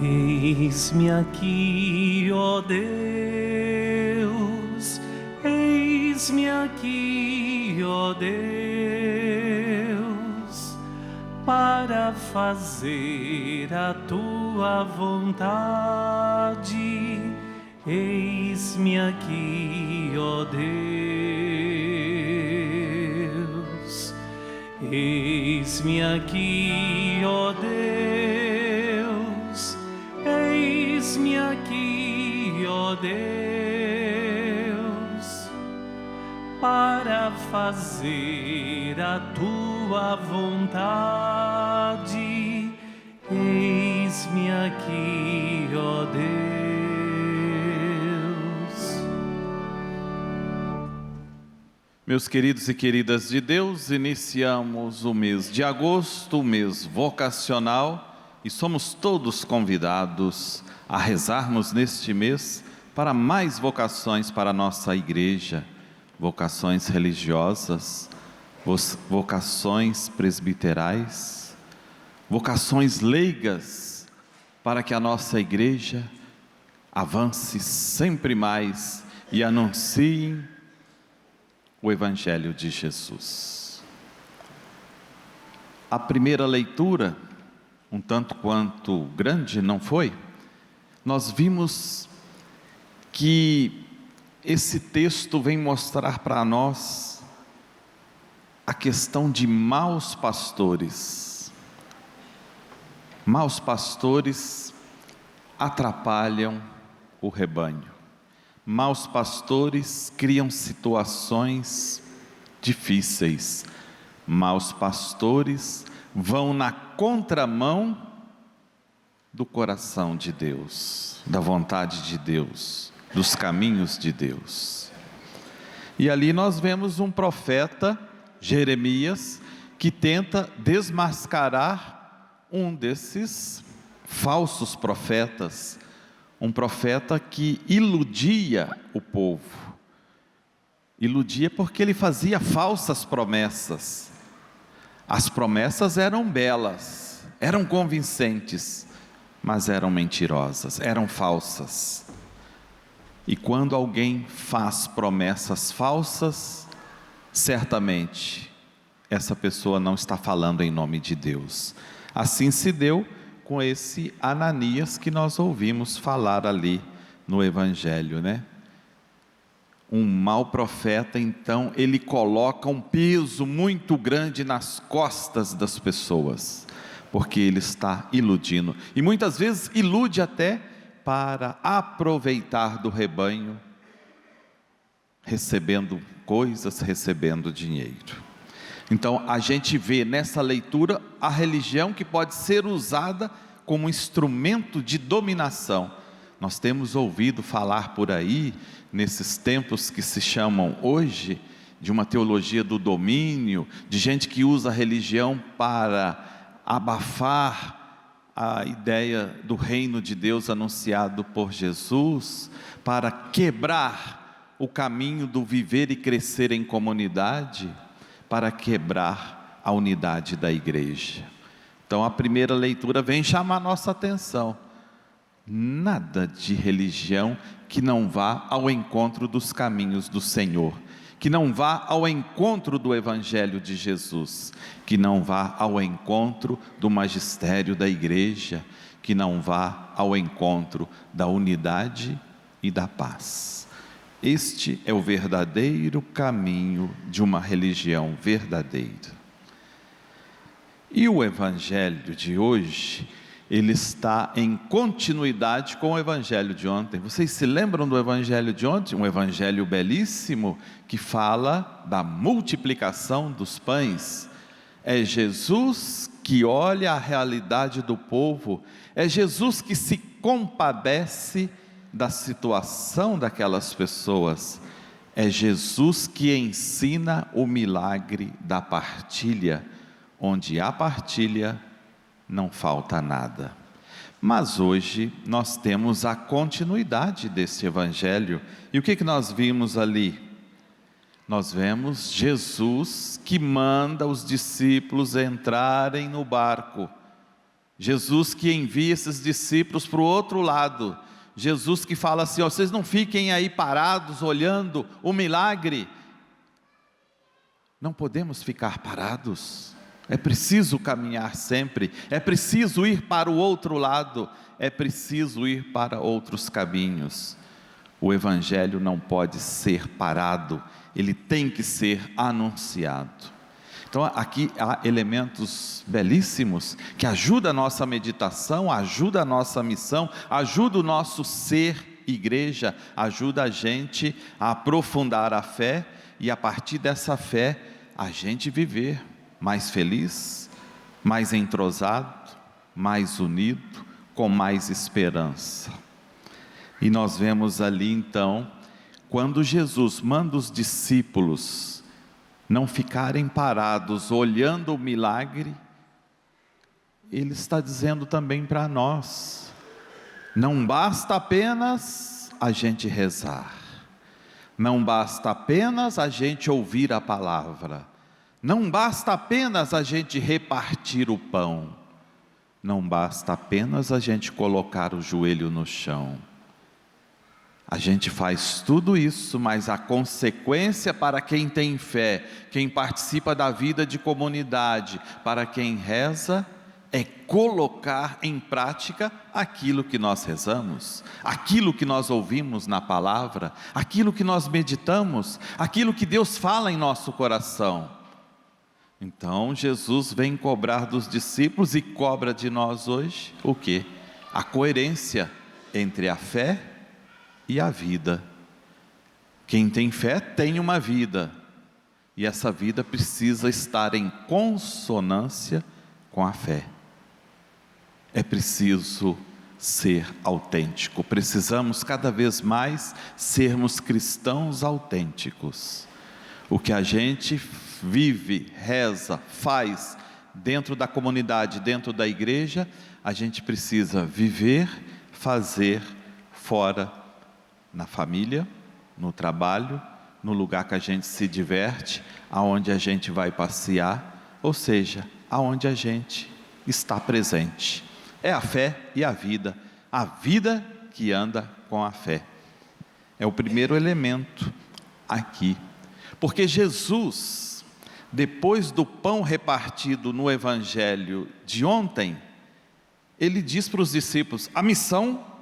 Eis-me aqui, ó Deus, eis-me aqui, ó Deus, para fazer a tua vontade. Eis-me aqui, ó Deus, eis-me aqui, ó Deus, eis-me aqui, ó Deus, para fazer a tua vontade. Eis-me aqui, ó Deus. Meus queridos e queridas de Deus, iniciamos o mês de agosto, o mês vocacional, e somos todos convidados a rezarmos neste mês para mais vocações para a nossa igreja, vocações religiosas, vocações presbiterais, vocações leigas, para que a nossa igreja avance sempre mais e anuncie o Evangelho de Jesus. A primeira leitura, um tanto quanto grande, não foi? Nós vimos que esse texto vem mostrar para nós a questão de maus pastores. Maus pastores atrapalham o rebanho. Maus pastores criam situações difíceis. Maus pastores vão na contramão do coração de Deus, da vontade de Deus, dos caminhos de Deus. E ali nós vemos um profeta, Jeremias, que tenta desmascarar um desses falsos profetas, um profeta que iludia o povo. Iludia porque ele fazia falsas promessas. As promessas eram belas, eram convincentes, mas eram mentirosas, eram falsas. E quando alguém faz promessas falsas, certamente essa pessoa não está falando em nome de Deus. Assim se deu com esse Ananias que nós ouvimos falar ali no Evangelho, né? Um mau profeta, então, ele coloca um peso muito grande nas costas das pessoas, porque ele está iludindo, e muitas vezes ilude até para aproveitar do rebanho, recebendo coisas, recebendo dinheiro. Então a gente vê nessa leitura a religião que pode ser usada como instrumento de dominação. Nós temos ouvido falar por aí, nesses tempos que se chamam hoje, de uma teologia do domínio, de gente que usa a religião para abafar a ideia do reino de Deus anunciado por Jesus, para quebrar o caminho do viver e crescer em comunidade, para quebrar a unidade da igreja. Então a primeira leitura vem chamar a nossa atenção. Nada de religião que não vá ao encontro dos caminhos do Senhor, que não vá ao encontro do Evangelho de Jesus, que não vá ao encontro do magistério da igreja, que não vá ao encontro da unidade e da paz. Este é o verdadeiro caminho de uma religião verdadeira. E o Evangelho de hoje, ele está em continuidade com o Evangelho de ontem. Vocês se lembram do Evangelho de ontem? Um Evangelho belíssimo que fala da multiplicação dos pães. É Jesus que olha a realidade do povo, é Jesus que se compadece da situação daquelas pessoas, é Jesus que ensina o milagre da partilha. Onde há partilha, não falta nada. Mas hoje nós temos a continuidade desse Evangelho. E o que nós vimos ali? Nós vemos Jesus que manda os discípulos entrarem no barco Jesus que envia esses discípulos para o outro lado, Jesus que fala assim: ó, vocês não fiquem aí parados olhando o milagre. Não podemos ficar parados, é preciso caminhar sempre, é preciso ir para o outro lado, é preciso ir para outros caminhos. O Evangelho não pode ser parado, ele tem que ser anunciado. Então aqui há elementos belíssimos que ajudam a nossa meditação, ajuda a nossa missão, ajuda o nosso ser igreja, ajuda a gente a aprofundar a fé e a partir dessa fé a gente viver mais feliz, mais entrosado, mais unido, com mais esperança. E nós vemos ali então, quando Jesus manda os discípulos não ficarem parados olhando o milagre, Ele está dizendo também para nós: não basta apenas a gente rezar, não basta apenas a gente ouvir a palavra, não basta apenas a gente repartir o pão, não basta apenas a gente colocar o joelho no chão. A gente faz tudo isso, mas a consequência para quem tem fé, quem participa da vida de comunidade, para quem reza, é colocar em prática aquilo que nós rezamos, aquilo que nós ouvimos na palavra, aquilo que nós meditamos, aquilo que Deus fala em nosso coração. Então Jesus vem cobrar dos discípulos e cobra de nós hoje o quê? A coerência entre a fé e a vida. Quem tem fé tem uma vida, e essa vida precisa estar em consonância com a fé. É preciso ser autêntico, precisamos cada vez mais sermos cristãos autênticos. O que a gente vive, reza, faz dentro da comunidade, dentro da igreja, a gente precisa viver, fazer fora, na família, no trabalho, no lugar que a gente se diverte, aonde a gente vai passear, ou seja, aonde a gente está presente. É a fé e a vida que anda com a fé. É o primeiro elemento aqui, porque Jesus, depois do pão repartido no Evangelho de ontem, Ele diz para os discípulos: a missão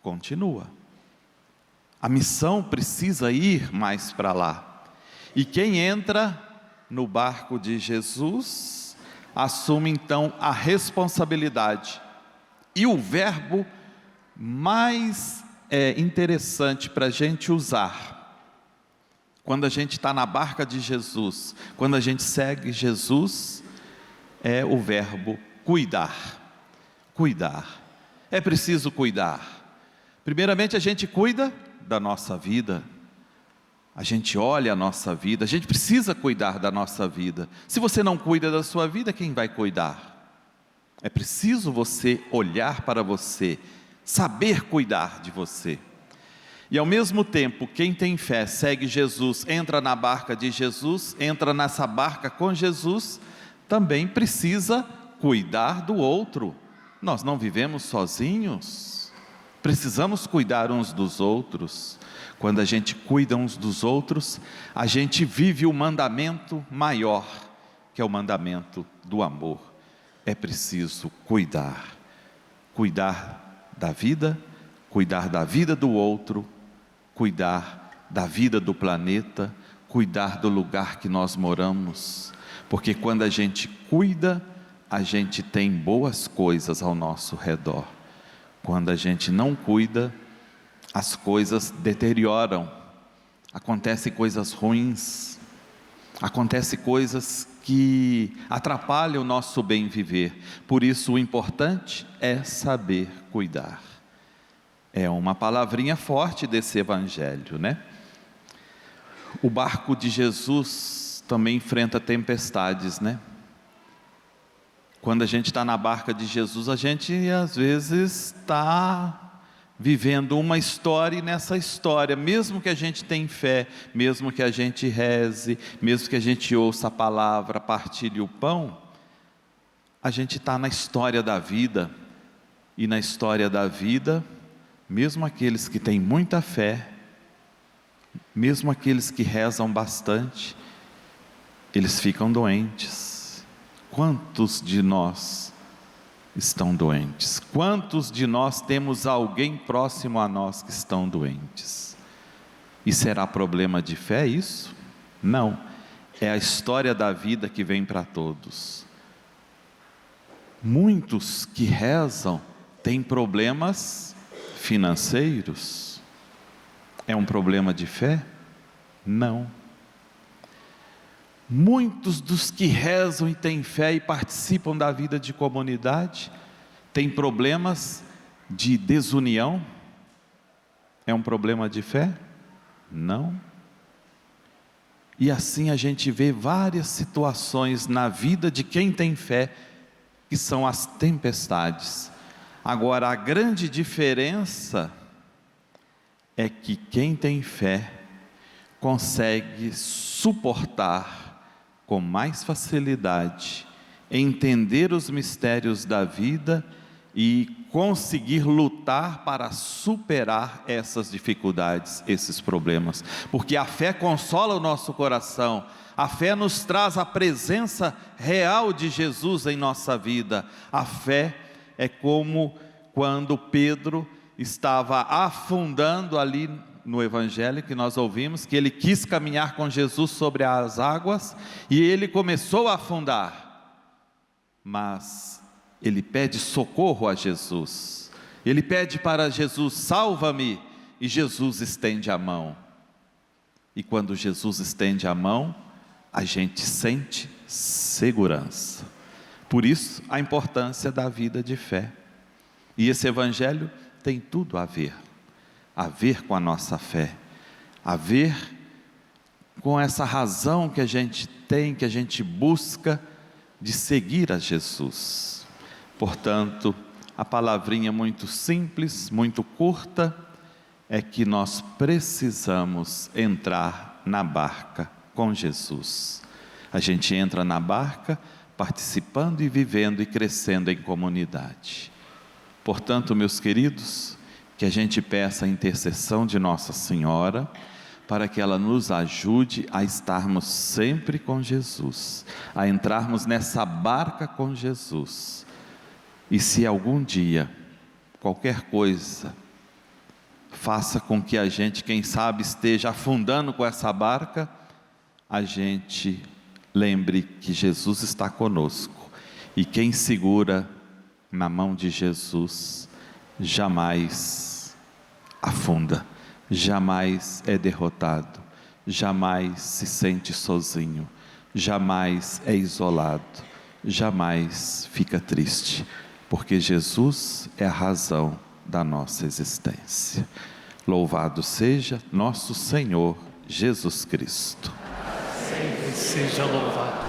continua, a missão precisa ir mais para lá, e quem entra no barco de Jesus, assume então a responsabilidade, e o verbo mais interessante para a gente usar, quando a gente está na barca de Jesus, quando a gente segue Jesus, é o verbo cuidar. Cuidar, é preciso cuidar. Primeiramente a gente cuida da nossa vida, a gente olha a nossa vida, a gente precisa cuidar da nossa vida. Se você não cuida da sua vida, quem vai cuidar? É preciso você olhar para você, saber cuidar de você. E ao mesmo tempo, quem tem fé, segue Jesus, entra na barca de Jesus, entra nessa barca com Jesus, também precisa cuidar do outro. Nós não vivemos sozinhos. Precisamos cuidar uns dos outros. Quando a gente cuida uns dos outros, a gente vive o mandamento maior, que é o mandamento do amor. É preciso cuidar da vida do outro, cuidar da vida do planeta, cuidar do lugar que nós moramos, porque quando a gente cuida, a gente tem boas coisas ao nosso redor. Quando a gente não cuida, as coisas deterioram, acontecem coisas ruins, acontecem coisas que atrapalham o nosso bem viver. Por isso o importante é saber cuidar. É uma palavrinha forte desse Evangelho, né? O barco de Jesus também enfrenta tempestades, né? Quando a gente está na barca de Jesus, a gente às vezes está vivendo uma história, e nessa história, mesmo que a gente tenha fé, mesmo que a gente reze, mesmo que a gente ouça a palavra, partilhe o pão, a gente está na história da vida, e na história da vida, mesmo aqueles que têm muita fé, mesmo aqueles que rezam bastante, eles ficam doentes. Quantos de nós estão doentes? Quantos de nós temos alguém próximo a nós que estão doentes? E será problema de fé isso? Não, é a história da vida que vem para todos. Muitos que rezam têm problemas financeiros. É um problema de fé? Não. Muitos dos que rezam e têm fé e participam da vida de comunidade têm problemas de desunião. É um problema de fé? Não. E assim a gente vê várias situações na vida de quem tem fé, que são as tempestades. Agora, a grande diferença é que quem tem fé consegue suportar com mais facilidade, entender os mistérios da vida e conseguir lutar para superar essas dificuldades, esses problemas, porque a fé consola o nosso coração, a fé nos traz a presença real de Jesus em nossa vida. A fé é como quando Pedro estava afundando ali no Evangelho que nós ouvimos, que ele quis caminhar com Jesus sobre as águas, e ele começou a afundar, mas ele pede socorro a Jesus, ele pede para Jesus: salva-me, e Jesus estende a mão, e quando Jesus estende a mão, a gente sente segurança. Por isso a importância da vida de fé, e esse Evangelho tem tudo a ver com a nossa fé, a ver com essa razão que a gente tem, que a gente busca de seguir a Jesus. Portanto, a palavrinha muito simples, muito curta, é que nós precisamos entrar na barca com Jesus. A gente entra na barca participando e vivendo e crescendo em comunidade. Portanto, meus queridos, que a gente peça a intercessão de Nossa Senhora, para que ela nos ajude a estarmos sempre com Jesus, a entrarmos nessa barca com Jesus. E se algum dia, qualquer coisa, faça com que a gente, quem sabe, esteja afundando com essa barca, a gente lembre que Jesus está conosco, e quem segura na mão de Jesus, jamais afunda, jamais é derrotado, jamais se sente sozinho, jamais é isolado, jamais fica triste, porque Jesus é a razão da nossa existência. Louvado seja nosso Senhor Jesus Cristo. Sempre seja louvado.